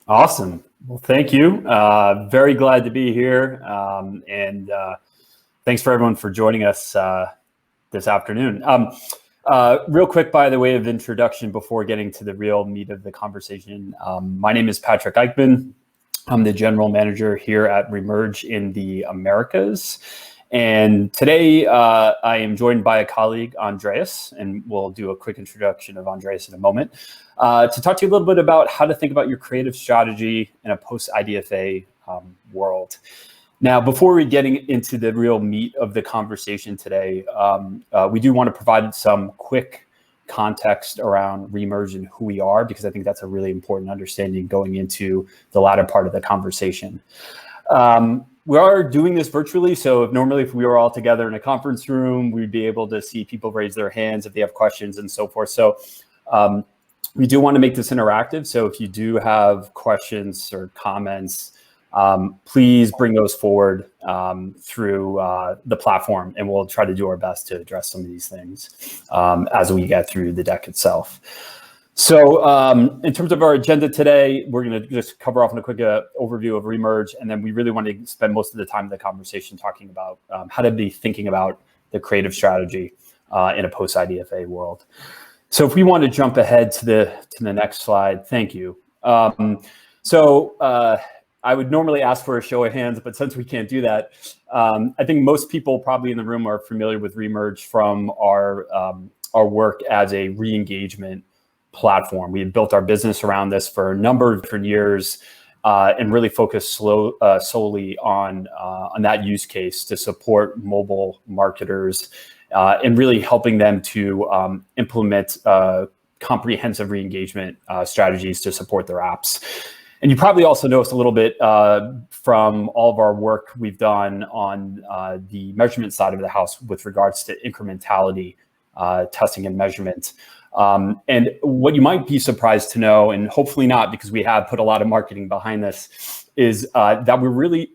Awesome. Well, thank you. Very glad to be here. And thanks for everyone for joining us this afternoon. Real quick, by the way of introduction, before getting to the real meat of the conversation, my name is Patrick Eichmann. I'm the general manager here at Remerge in the Americas. And today I am joined by a colleague, Andreas, and we'll do a quick introduction of Andreas in a moment, to talk to you a little bit about how to think about your creative strategy in a post-IDFA world. Now, before we get into the real meat of the conversation today, we do want to provide some quick context around Remerge and who we are, because I think that's a really important understanding going into the latter part of the conversation. We are doing this virtually, so if we were all together in a conference room, we'd be able to see people raise their hands if they have questions and so forth. So we do want to make this interactive. So if you do have questions or comments, please bring those forward through the platform, and we'll try to do our best to address some of these things as we get through the deck itself. So in terms of our agenda today, we're going to just cover off on a quick overview of Remerge, and then we really want to spend most of the time in the conversation talking about how to be thinking about the creative strategy in a post-IDFA world. So if we want to jump ahead to the next slide, thank you. I would normally ask for a show of hands, but since we can't do that, I think most people probably in the room are familiar with Remerge from our work as a re-engagement platform. We had built our business around this for a number of different years and really focused solely on that use case to support mobile marketers and really helping them to implement comprehensive re-engagement strategies to support their apps. And you probably also noticed a little bit from all of our work we've done on the measurement side of the house with regards to incrementality testing and measurement. And what you might be surprised to know, and hopefully not, because we have put a lot of marketing behind this, is that we're really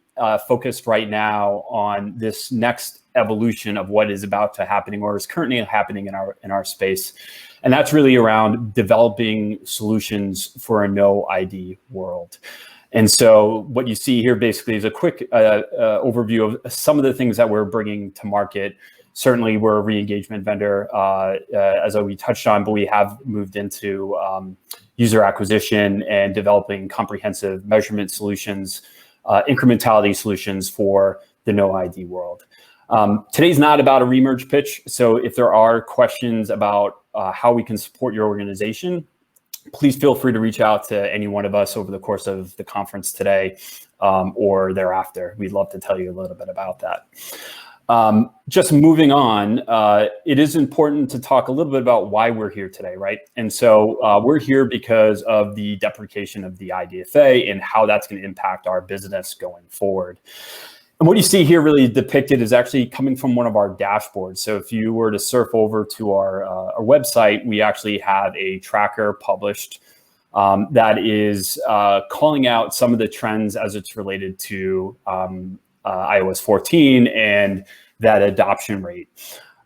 focused right now on this next evolution of what is about to happening or is currently happening in our space. And that's really around developing solutions for a no ID world. And so what you see here basically is a quick overview of some of the things that we're bringing to market. Certainly, we're a re-engagement vendor, as we touched on, but we have moved into user acquisition and developing comprehensive measurement solutions, incrementality solutions for the no ID world. Today's not about a Remerge pitch, so if there are questions about how we can support your organization, please feel free to reach out to any one of us over the course of the conference today or thereafter. We'd love to tell you a little bit about that. Just moving on, it is important to talk a little bit about why we're here today, right? And so we're here because of the deprecation of the IDFA and how that's going to impact our business going forward. And what you see here really depicted is actually coming from one of our dashboards. So if you were to surf over to our website, we actually have a tracker published that is calling out some of the trends as it's related to iOS 14 and that adoption rate.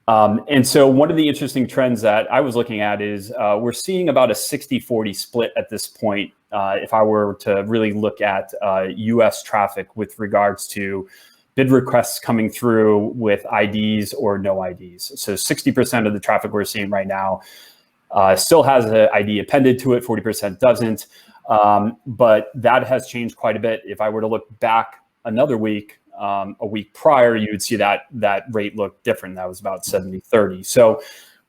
And so one of the interesting trends that I was looking at is we're seeing about a 60-40 split at this point. If I were to really look at US traffic with regards to bid requests coming through with IDs or no IDs. So 60% of the traffic we're seeing right now still has an ID appended to it, 40% doesn't. But that has changed quite a bit. If I were to look back another week, a week prior, you would see that rate look different. That was about 70-30. So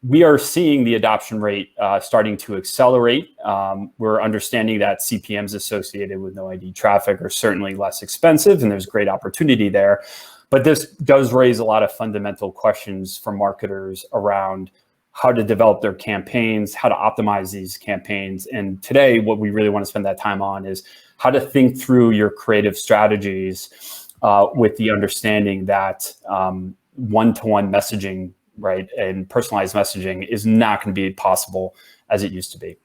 we are seeing the adoption rate starting to accelerate. We're understanding that CPMs associated with no ID traffic are certainly less expensive, and there's great opportunity there. But this does raise a lot of fundamental questions for marketers around how to develop their campaigns, how to optimize these campaigns. And today, what we really want to spend that time on is how to think through your creative strategies with the understanding that one-to-one messaging, right, and personalized messaging is not going to be possible as it used to be.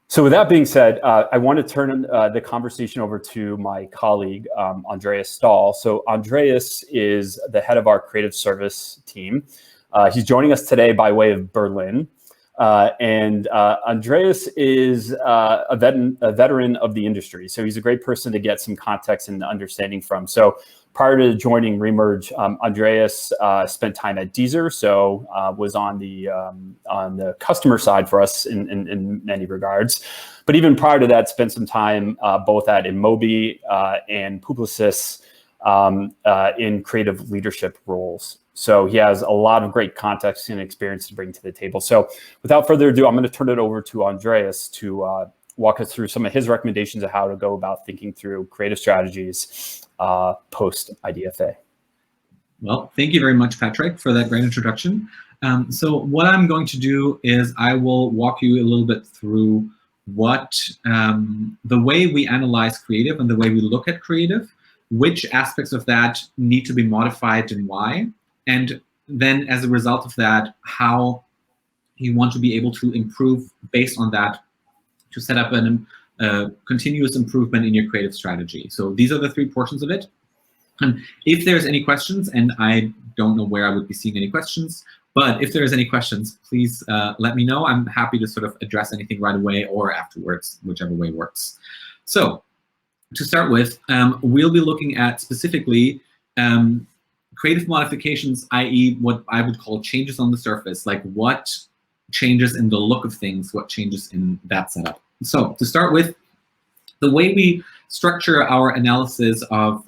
So with that being said, I want to turn the conversation over to my colleague, Andreas Stahl. So Andreas is the head of our creative service team. He's joining us today by way of Berlin. And Andreas is a veteran of the industry. So he's a great person to get some context and understanding from. So prior to joining Remerge, Andreas spent time at Deezer, so was on the customer side for us in many regards. But even prior to that, spent some time both at Inmobi and Publicis in creative leadership roles. So he has a lot of great context and experience to bring to the table. So without further ado, I'm going to turn it over to Andreas to walk us through some of his recommendations of how to go about thinking through creative strategies post-IDFA. Well, thank you very much, Patrick, for that great introduction. So what I'm going to do is I will walk you a little bit through what the way we analyze creative and the way we look at creative, which aspects of that need to be modified and why. And then as a result of that, how you want to be able to improve based on that to set up a continuous improvement in your creative strategy. So these are the three portions of it. And if there's any questions, and I don't know where I would be seeing any questions, but if there's any questions, please let me know. I'm happy to sort of address anything right away or afterwards, whichever way works. So to start with, we'll be looking at specifically creative modifications, i.e. what I would call changes on the surface, like what changes in the look of things, what changes in that setup. So to start with, the way we structure our analysis of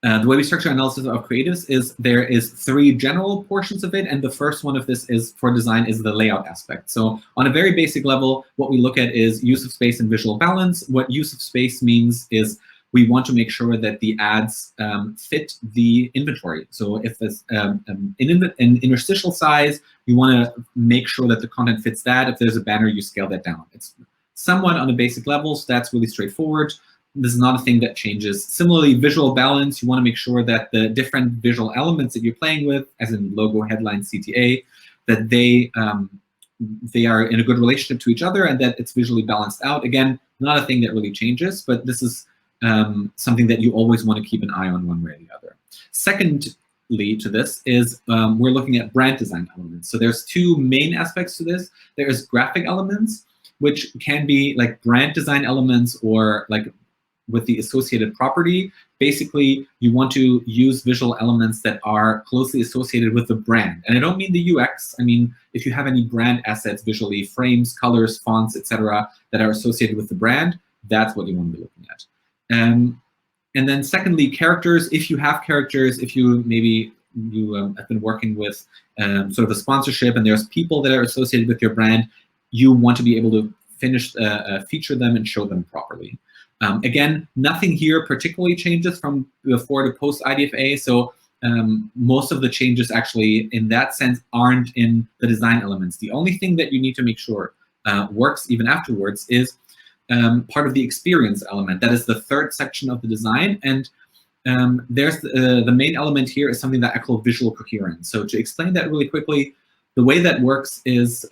creatives is there is three general portions of it, and the first one of this is for design is the layout aspect. So on a very basic level, what we look at is use of space and visual balance. What use of space means is we want to make sure that the ads fit the inventory. So if there's an interstitial size, you want to make sure that the content fits that. If there's a banner, you scale that down. It's somewhat on a basic level, so that's really straightforward. This is not a thing that changes. Similarly, visual balance, you want to make sure that the different visual elements that you're playing with, as in logo, headline, CTA, that they are in a good relationship to each other and that it's visually balanced out. Again, not a thing that really changes, but this is something that you always want to keep an eye on one way or the other. Secondly to this is we're looking at brand design elements. So there's two main aspects to this. There's graphic elements, which can be like brand design elements or like with the associated property. Basically, you want to use visual elements that are closely associated with the brand. And I don't mean the UX. I mean, if you have any brand assets visually, frames, colors, fonts, etc., that are associated with the brand, that's what you want to be looking at. And then secondly, characters. If you have characters, if you maybe have been working with sort of a sponsorship and there's people that are associated with your brand, you want to be able to feature them and show them properly. Again, nothing here particularly changes from before to post-IDFA, so most of the changes actually in that sense aren't in the design elements. The only thing that you need to make sure works even afterwards is part of the experience element. That is the third section of the design, and there's the main element here is something that I call visual coherence. So to explain that really quickly, the way that works is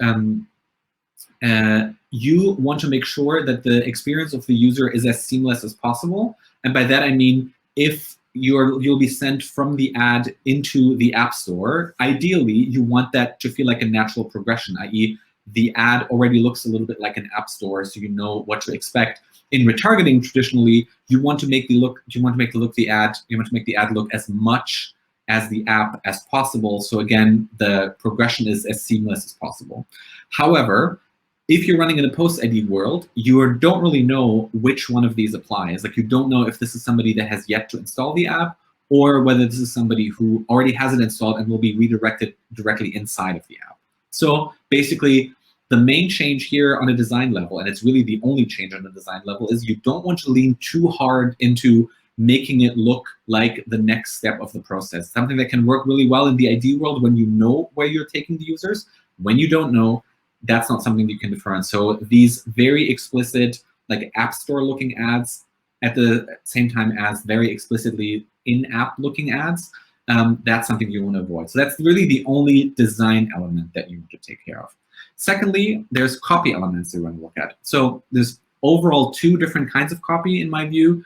you want to make sure that the experience of the user is as seamless as possible. And by that I mean, if you'll be sent from the ad into the app store, ideally you want that to feel like a natural progression, i.e. the ad already looks a little bit like an app store, so you know what to expect. In retargeting, traditionally, you want to make the ad look as much as the app as possible. So again, the progression is as seamless as possible. However, if you're running in a post-ID world, you don't really know which one of these applies. Like, you don't know if this is somebody that has yet to install the app or whether this is somebody who already has it installed and will be redirected directly inside of the app. So basically, the main change here on a design level, and it's really the only change on the design level, is you don't want to lean too hard into making it look like the next step of the process. Something that can work really well in the ID world when you know where you're taking the users. When you don't know, that's not something you can defer on. So these very explicit, like app store looking ads at the same time as very explicitly in-app looking ads, that's something you want to avoid. So that's really the only design element that you want to take care of. Secondly, there's copy elements that you want to look at. So there's overall two different kinds of copy in my view.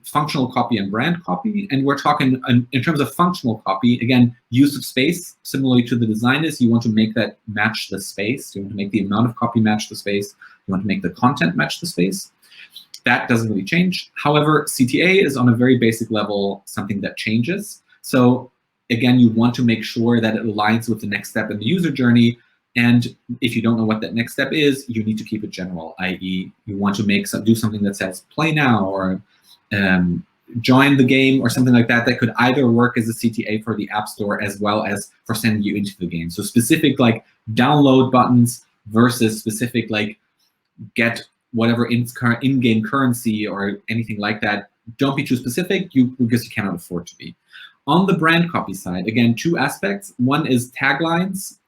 functional copy and brand copy. And we're talking in terms of functional copy, again, use of space, similarly to the design is, you want to make that match the space. You want to make the amount of copy match the space. You want to make the content match the space. That doesn't really change. However, CTA is on a very basic level something that changes. So again, you want to make sure that it aligns with the next step in the user journey. And if you don't know what that next step is, you need to keep it general, i.e. you want to do something that says play now or join the game or something like that, that could either work as a CTA for the App Store as well as for sending you into the game. So specific like download buttons versus specific like get whatever in-game currency or anything like that. Don't be too specific because you cannot afford to be. On the brand copy side, again, two aspects. One is taglines.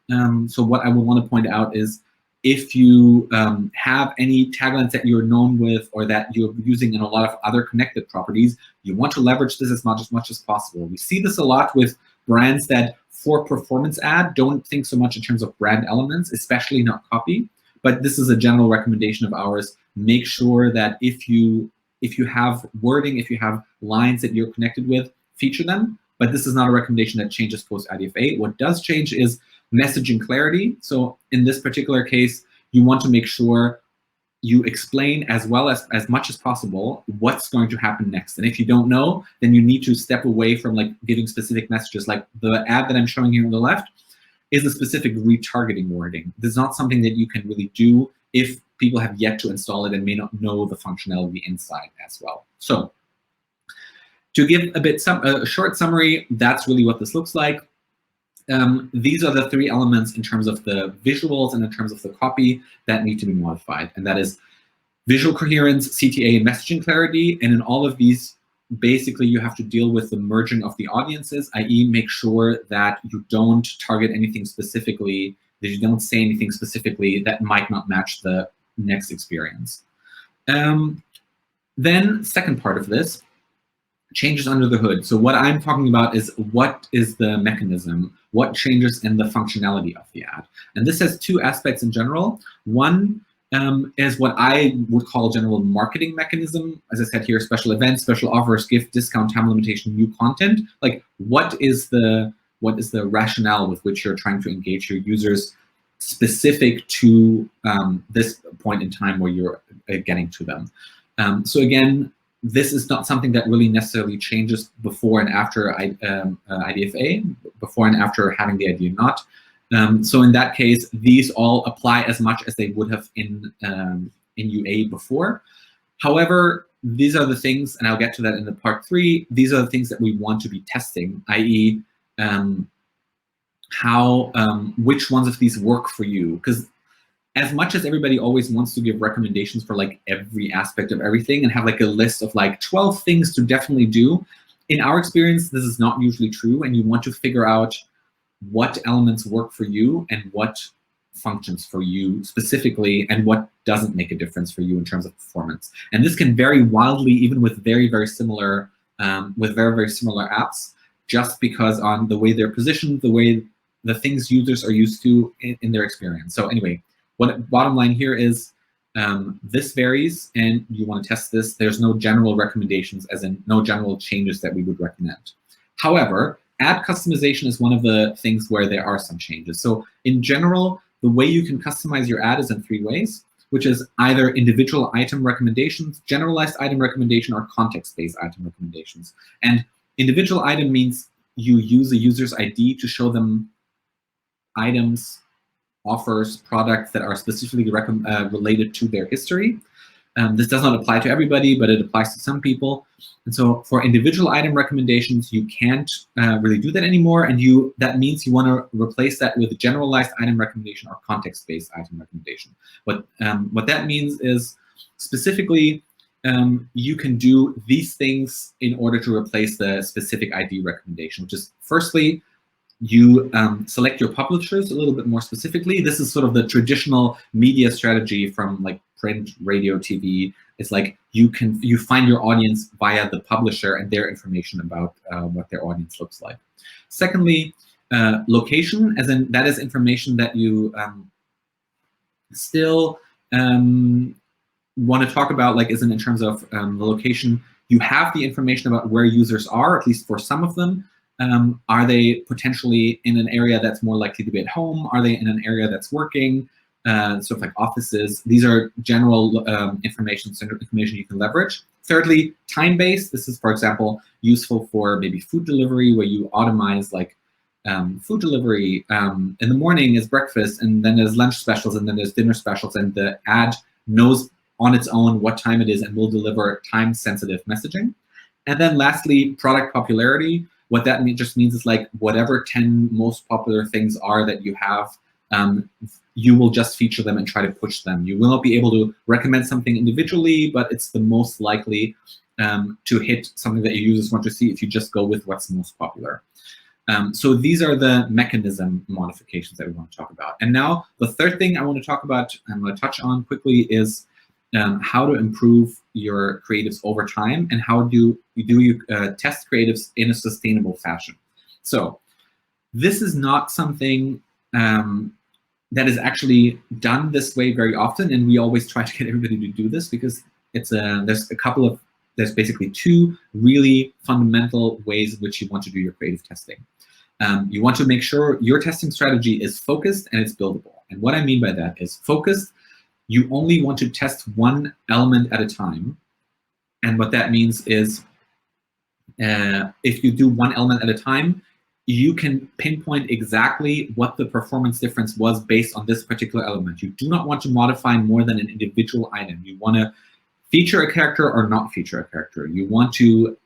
So what I would want to point out is if you have any taglines that you're known with or that you're using in a lot of other connected properties, you want to leverage this as much as possible. We see this a lot with brands that for performance ad don't think so much in terms of brand elements, especially not copy. But this is a general recommendation of ours. Make sure that if you have wording, if you have lines that you're connected with, feature them. But this is not a recommendation that changes post-IDFA. What does change is messaging clarity. So in this particular case, you want to make sure you explain as much as possible what's going to happen next. And if you don't know, then you need to step away from like giving specific messages. Like the ad that I'm showing here on the left is a specific retargeting wording. This is not something that you can really do if people have yet to install it and may not know the functionality inside as well. So to give a short summary, that's really what this looks like. These are the three elements in terms of the visuals and in terms of the copy that need to be modified. And that is visual coherence, CTA, and messaging clarity. And in all of these, basically, you have to deal with the merging of the audiences, i.e. make sure that you don't target anything specifically, that you don't say anything specifically that might not match the next experience. Then second part of this, changes under the hood. So what I'm talking about is what is the mechanism, what changes in the functionality of the ad. And this has two aspects in general. One is what I would call general marketing mechanism. As I said here, special events, special offers, gift, discount, time limitation, new content. Like what is the rationale with which you're trying to engage your users specific to this point in time where you're getting to them. So again, this is not something that really necessarily changes before and after IDFA, before and after having the ID or not. So in that case, these all apply as much as they would have in UA before. However, these are the things, and I'll get to that in the part 3, these are the things that we want to be testing, i.e. Which ones of these work for you. Because as much as everybody always wants to give recommendations for like every aspect of everything and have like a list of like 12 things to definitely do, in our experience, this is not usually true. And you want to figure out what elements work for you and what functions for you specifically and what doesn't make a difference for you in terms of performance. And this can vary wildly, even with very similar apps, just because on the way they're positioned, the way the things users are used to in their experience. So anyway, bottom line here is this varies and you want to test this. There's no general recommendations, as in no general changes that we would recommend. However, ad customization is one of the things where there are some changes. So in general, the way you can customize your ad is in 3 ways, which is either individual item recommendations, generalized item recommendation, or context-based item recommendations. And individual item means you use a user's ID to show them items, offers, products that are specifically related to their history. This does not apply to everybody, but it applies to some people. And so for individual item recommendations, you can't really do that anymore. And that means you want to replace that with a generalized item recommendation or context-based item recommendation. What that means is specifically, you can do these things in order to replace the specific ID recommendation, which is firstly, you select your publishers a little bit more specifically. This is sort of the traditional media strategy from like print, radio, TV. It's like you find your audience via the publisher and their information about what their audience looks like. Secondly, location, as in that is information that you still want to talk about, like, isn't in terms of the location. you have the information about where users are, at least for some of them. Are they potentially in an area that's more likely to be at home? Are they in an area that's working? Sort of like offices. These are general information you can leverage. Thirdly, time-based. This is, for example, useful for maybe food delivery, where you automize like food delivery in the morning is breakfast, and then there's lunch specials, and then there's dinner specials, and the ad knows on its own what time it is and will deliver time-sensitive messaging. And then lastly, product popularity. What that just means is like whatever 10 most popular things are that you have, you will just feature them and try to push them. You will not be able to recommend something individually, but it's the most likely to hit something that your users want to see if you just go with what's most popular. So these are the mechanism modifications that we want to talk about. And now the third thing I want to talk about, I'm going to touch on quickly, is how to improve your creatives over time, and how do you test creatives in a sustainable fashion. So this is not something that is actually done this way very often, and we always try to get everybody to do this because it's there's basically two really fundamental ways in which you want to do your creative testing. You want to make sure your testing strategy is focused and it's buildable. And what I mean by that is focused, you only want to test one element at a time. And what that means is if you do one element at a time, you can pinpoint exactly what the performance difference was based on this particular element. You do not want to modify more than an individual item. You want to feature a character or not feature a character. You want to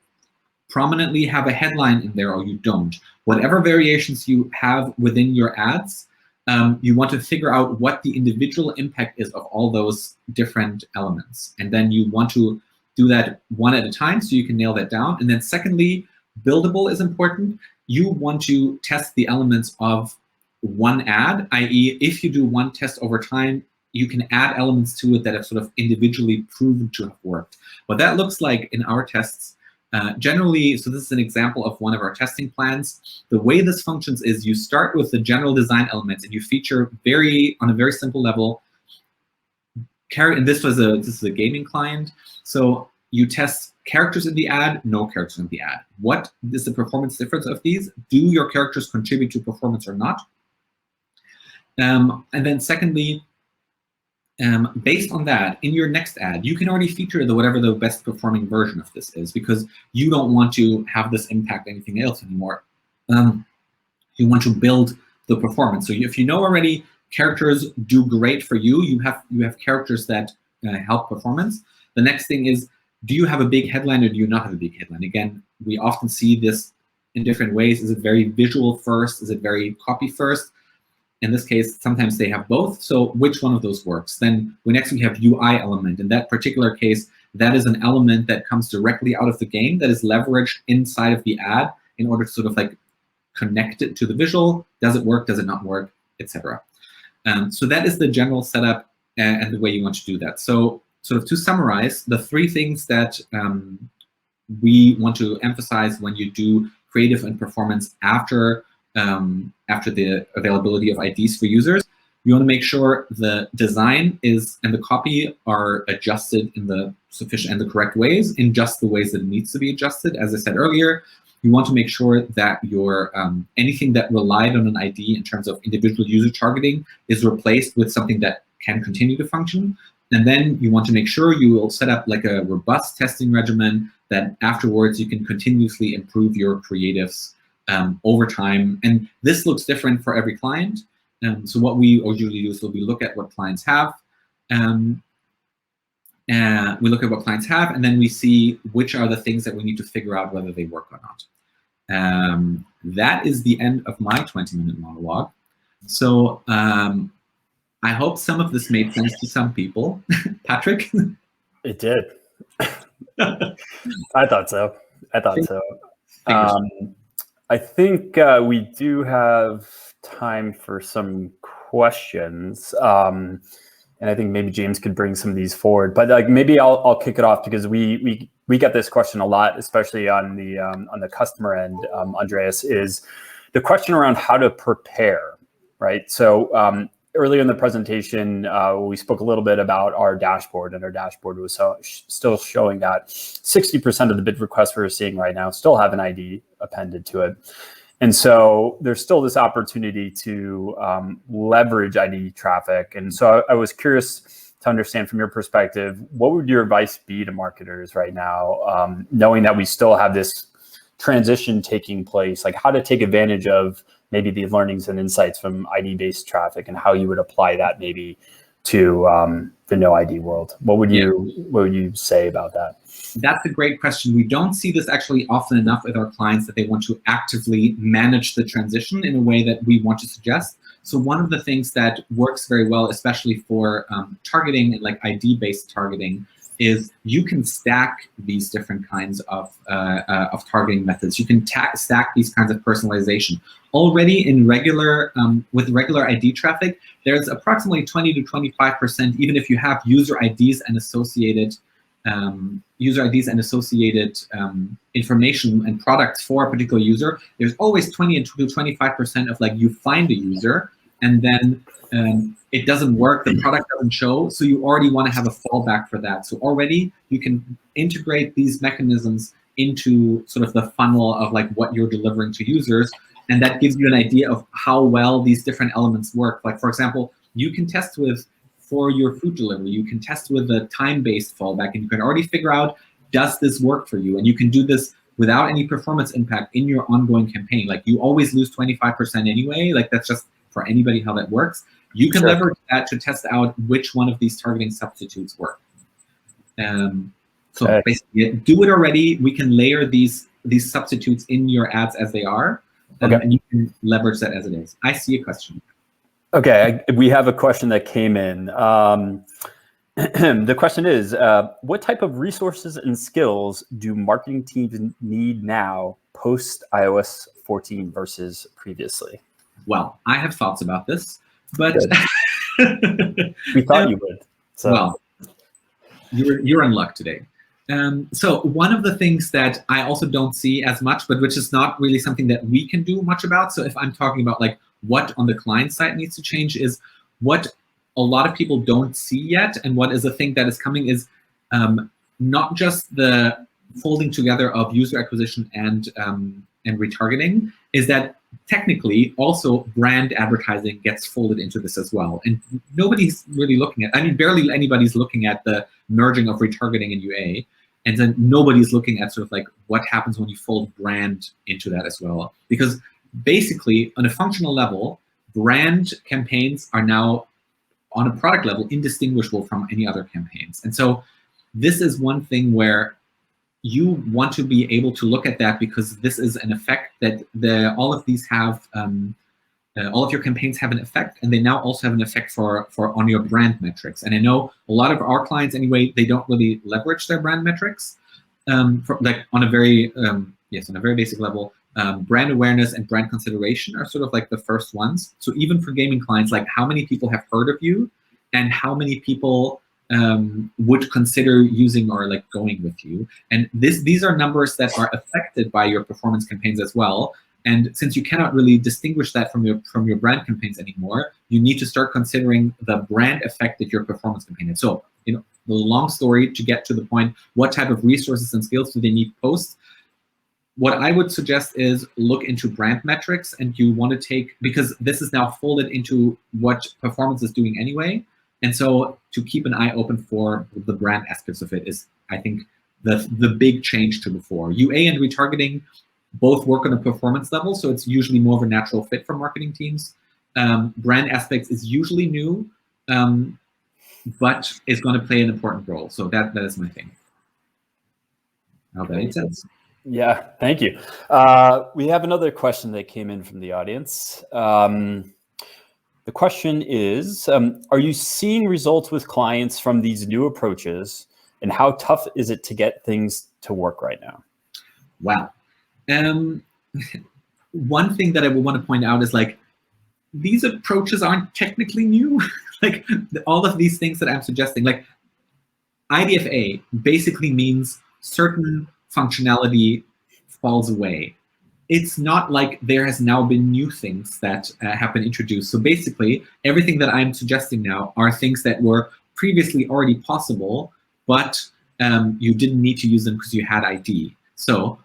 prominently have a headline in there or you don't. Whatever variations you have within your ads, you want to figure out what the individual impact is of all those different elements. And then you want to do that one at a time so you can nail that down. And then secondly, buildable is important. You want to test the elements of one ad, i.e. if you do one test over time, you can add elements to it that have sort of individually proven to have worked. What that looks like in our tests, generally, so this is an example of one of our testing plans. The way this functions is you start with the general design elements and you feature on a very simple level. And this is a gaming client. So you test characters in the ad, no characters in the ad. What is the performance difference of these? Do your characters contribute to performance or not? And then secondly, based on that, in your next ad, you can already feature whatever the best performing version of this is, because you don't want to have this impact anything else anymore. You want to build the performance. So if you know already characters do great for you, you have characters that help performance. The next thing is, do you have a big headline or do you not have a big headline? Again, we often see this in different ways. Is it very visual first? Is it very copy first? In this case, sometimes they have both. So which one of those works? Then we next have UI element. In that particular case, that is an element that comes directly out of the game that is leveraged inside of the ad in order to sort of like connect it to the visual. Does it work? Does it not work? Etc. So that is the general setup and the way you want to do that. So sort of to summarize, the three things that we want to emphasize when you do creative and performance after the availability of IDs for users, you want to make sure the design and the copy are adjusted in the sufficient and the correct ways, in just the ways that it needs to be adjusted. As I said earlier, you want to make sure that your anything that relied on an ID in terms of individual user targeting is replaced with something that can continue to function. And then you want to make sure you will set up like a robust testing regimen that afterwards you can continuously improve your creatives over time. And this looks different for every client. So what we usually do is we look at what clients have. And then we see which are the things that we need to figure out whether they work or not. That is the end of my 20-minute monologue. So I hope some of this made sense to some people. Patrick? It did. I thought so. I think we do have time for some questions. And I think maybe James could bring some of these forward. But like maybe I'll kick it off because we get this question a lot, especially on the customer end, Andreas, is the question around how to prepare, right? So earlier in the presentation, we spoke a little bit about our dashboard, and our dashboard was still showing that 60% of the bid requests we're seeing right now still have an ID appended to it. And so there's still this opportunity to leverage ID traffic. And so I was curious to understand from your perspective, what would your advice be to marketers right now, knowing that we still have this transition taking place, like how to take advantage of maybe the learnings and insights from ID-based traffic and how you would apply that maybe to the no ID world. What would you say about that? That's a great question. We don't see this actually often enough with our clients that they want to actively manage the transition in a way that we want to suggest. So one of the things that works very well, especially for targeting and like ID-based targeting, is you can stack these different kinds of targeting methods. You can stack these kinds of personalization. Already in regular, with regular ID traffic, there's approximately 20 to 25%, even if you have user IDs and associated information and products for a particular user, there's always 20 to 25% of like you find a user and then it doesn't work, the product doesn't show, so you already want to have a fallback for that. So already you can integrate these mechanisms into sort of the funnel of like what you're delivering to users, and that gives you an idea of how well these different elements work. Like for example, you can test with, for your food delivery, you can test with a time-based fallback, and you can already figure out, does this work for you? And you can do this without any performance impact in your ongoing campaign. Like you always lose 25% anyway, like that's just for anybody how that works. You can leverage that to test out which one of these targeting substitutes work. So basically, do it already. We can layer these substitutes in your ads as they are, and you can leverage that as it is. I see a question. Okay, we have a question that came in. The question is, what type of resources and skills do marketing teams need now post iOS 14 versus previously? Well, I have thoughts about this, but we thought you would. So. Well, you're in luck today. So one of the things that I also don't see as much, but which is not really something that we can do much about. So if I'm talking about like what on the client side needs to change, is what a lot of people don't see yet, and what is a thing that is coming is not just the folding together of user acquisition and retargeting, is that technically also brand advertising gets folded into this as well. And nobody's really looking at, I mean, barely anybody's looking at the merging of retargeting and UA. And then nobody's looking at sort of like what happens when you fold brand into that as well. Because basically on a functional level, brand campaigns are now on a product level indistinguishable from any other campaigns. And so this is one thing where you want to be able to look at that, because this is an effect that all of these have, all of your campaigns have an effect, and they now also have an effect for on your brand metrics. And I know a lot of our clients anyway, they don't really leverage their brand metrics, like on a very on a very basic level. Brand awareness and brand consideration are sort of like the first ones. So even for gaming clients, like how many people have heard of you, and how many people would consider using or like going with you. And these are numbers that are affected by your performance campaigns as well. And since you cannot really distinguish that from your brand campaigns anymore, you need to start considering the brand effect that your performance campaign has. So, you know, the long story to get to the point, what type of resources and skills do they need post? What I would suggest is look into brand metrics, and you want to take, because this is now folded into what performance is doing anyway. And so to keep an eye open for the brand aspects of it is, I think, the big change to before. UA and retargeting both work on a performance level, so it's usually more of a natural fit for marketing teams. Brand aspects is usually new, but it's going to play an important role. So that is my thing. I hope that makes sense. Yeah, thank you. We have another question that came in from the audience. The question is, are you seeing results with clients from these new approaches, and how tough is it to get things to work right now? Wow. One thing that I would want to point out is like, these approaches aren't technically new. Like all of these things that I'm suggesting, like IDFA basically means certain functionality falls away. it's not like there has now been new things that have been introduced. So basically, everything that I'm suggesting now are things that were previously already possible, but you didn't need to use them because you had ID. So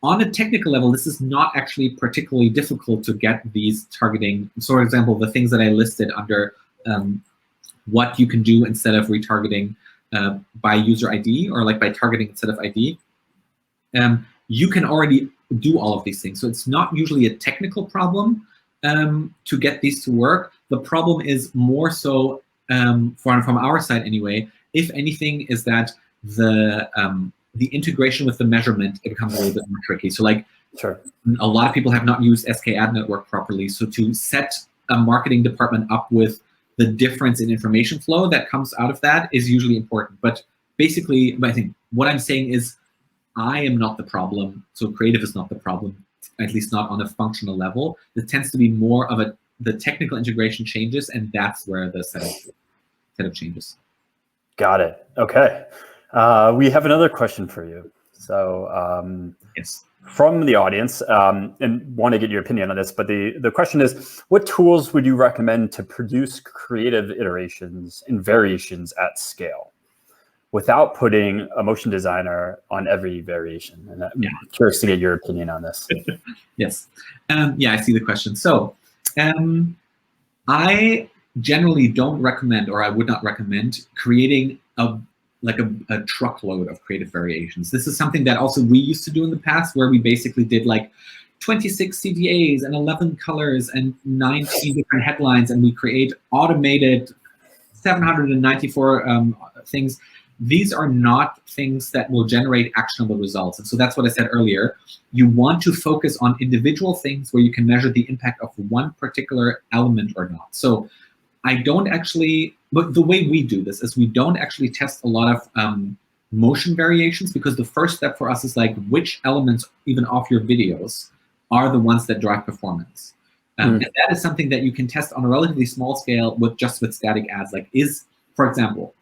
on a technical level, this is not actually particularly difficult to get these targeting. So for example, the things that I listed under what you can do instead of retargeting by user ID, or like by targeting instead of ID, you can already do all of these things. So it's not usually a technical problem to get these to work. The problem is more so, from our side anyway, if anything, is that the integration with the measurement, it becomes a little bit more tricky. So like, sure, a lot of people have not used SK Ad Network properly. So to set a marketing department up with the difference in information flow that comes out of that is usually important. But basically, I think what I'm saying is, I am not the problem. So creative is not the problem, at least not on a functional level. It tends to be more of the technical integration changes, and that's where the setup changes. Got it. Okay. We have another question for you. So yes, from the audience, and want to get your opinion on this, but the question is, what tools would you recommend to produce creative iterations and variations at scale without putting a motion designer on every variation? And I'm curious to get your opinion on this. Yes. Yeah, I see the question. So I generally don't recommend, or I would not recommend, creating a truckload of creative variations. This is something that also we used to do in the past, where we basically did like 26 CTAs and 11 colors and 19 different headlines, and we create automated 794 things. These are not things that will generate actionable results. And so that's what I said earlier. You want to focus on individual things where you can measure the impact of one particular element or not. So I don't actually, but the way we do this is we don't actually test a lot of motion variations, because the first step for us is like, which elements, even off your videos, are the ones that drive performance. And that is something that you can test on a relatively small scale with static ads. Like, for example,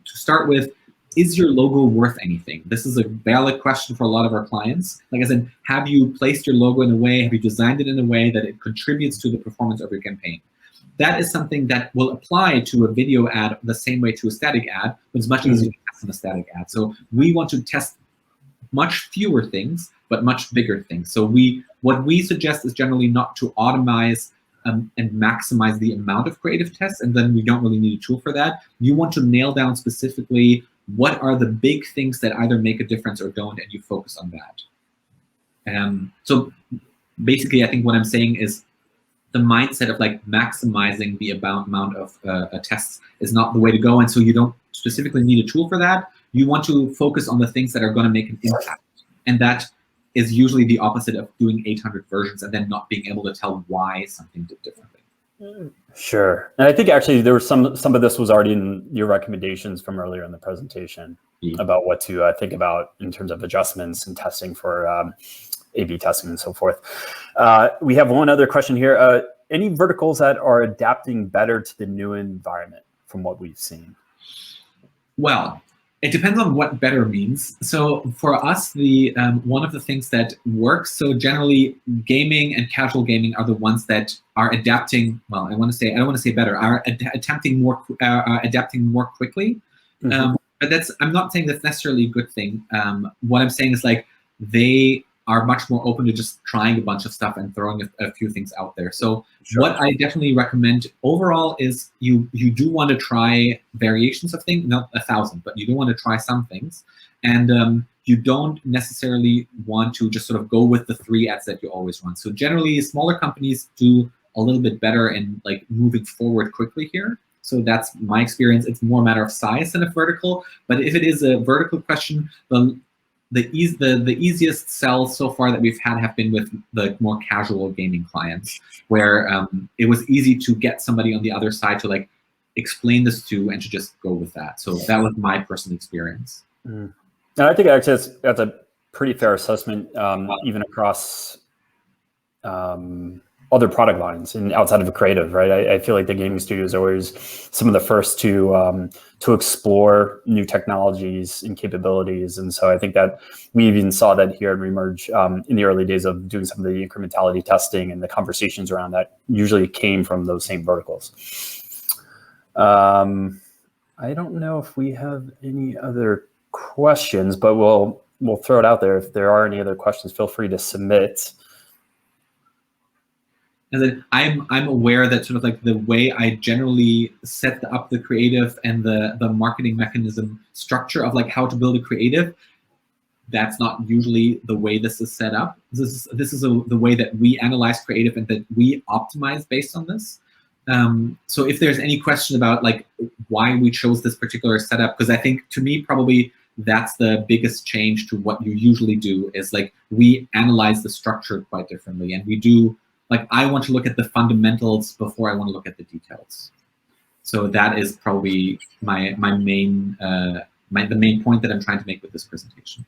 to start with, is your logo worth anything? This is a valid question for a lot of our clients. Like I said, have you placed your logo in a way, have you designed it in a way that it contributes to the performance of your campaign? That is something that will apply to a video ad the same way to a static ad, but it's much easier to test in a static ad. So we want to test much fewer things, but much bigger things. So what we suggest is generally not to automize and maximize the amount of creative tests, and then we don't really need a tool for that. You want to nail down specifically what are the big things that either make a difference or don't, and you focus on that. So basically, I think what I'm saying is the mindset of like maximizing the amount of tests is not the way to go, and so you don't specifically need a tool for that. You want to focus on the things that are going to make an impact, and that is usually the opposite of doing 800 versions and then not being able to tell why something did differently. Sure. And I think actually there was some of this was already in your recommendations from earlier in the presentation about what to think about in terms of adjustments and testing for A/B testing and so forth. We have one other question here. Any verticals that are adapting better to the new environment from what we've seen? Well, it depends on what better means. So for us, the one of the things that works, so generally gaming and casual gaming are the ones that are adapting, well, I don't want to say better, are adapting more quickly. But I'm not saying that's necessarily a good thing. What I'm saying is like, they are much more open to just trying a bunch of stuff and throwing a few things out there. So what I definitely recommend overall is you do want to try variations of things, not 1,000, but you do want to try some things. And you don't necessarily want to just sort of go with the 3 ads that you always run. So generally, smaller companies do a little bit better in like moving forward quickly here. So that's my experience. It's more a matter of size than a vertical. But if it is a vertical question, the easiest sells so far that we've had have been with the more casual gaming clients, where it was easy to get somebody on the other side to like explain this to and to just go with that. So that was my personal experience. And I think actually that's a pretty fair assessment, even across other product lines and outside of a creative, right? I feel like the gaming studio is always some of the first to explore new technologies and capabilities. And so I think that we even saw that here at Remerge in the early days of doing some of the incrementality testing, and the conversations around that usually came from those same verticals. I don't know if we have any other questions, but we'll throw it out there. If there are any other questions, feel free to submit. And then I'm aware that sort of like the way I generally set up the creative and the marketing mechanism structure of like how to build a creative, that's not usually the way this is set up. This is the way that we analyze creative and that we optimize based on this. So if there's any question about like why we chose this particular setup, because I think to me probably that's the biggest change to what you usually do, is like we analyze the structure quite differently, and we do like I want to look at the fundamentals before I want to look at the details. So that is probably my main the main point that I'm trying to make with this presentation.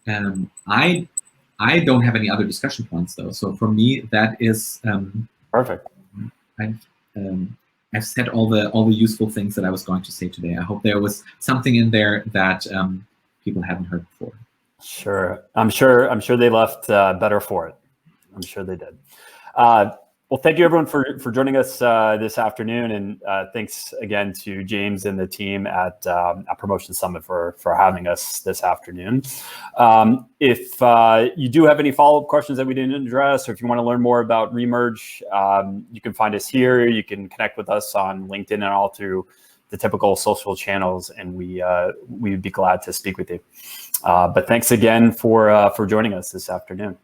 I don't have any other discussion points though. So for me that is perfect. I've said all the useful things that I was going to say today. I hope there was something in there that people haven't heard before. Sure, I'm sure they left better for it. I'm sure they did. Well, thank you everyone for joining us this afternoon, and thanks again to James and the team at Promotion Summit for having us this afternoon. If you do have any follow-up questions that we didn't address, or if you want to learn more about Remerge, you can find us here. You can connect with us on LinkedIn and all through the typical social channels, and we would be glad to speak with you. But thanks again for joining us this afternoon.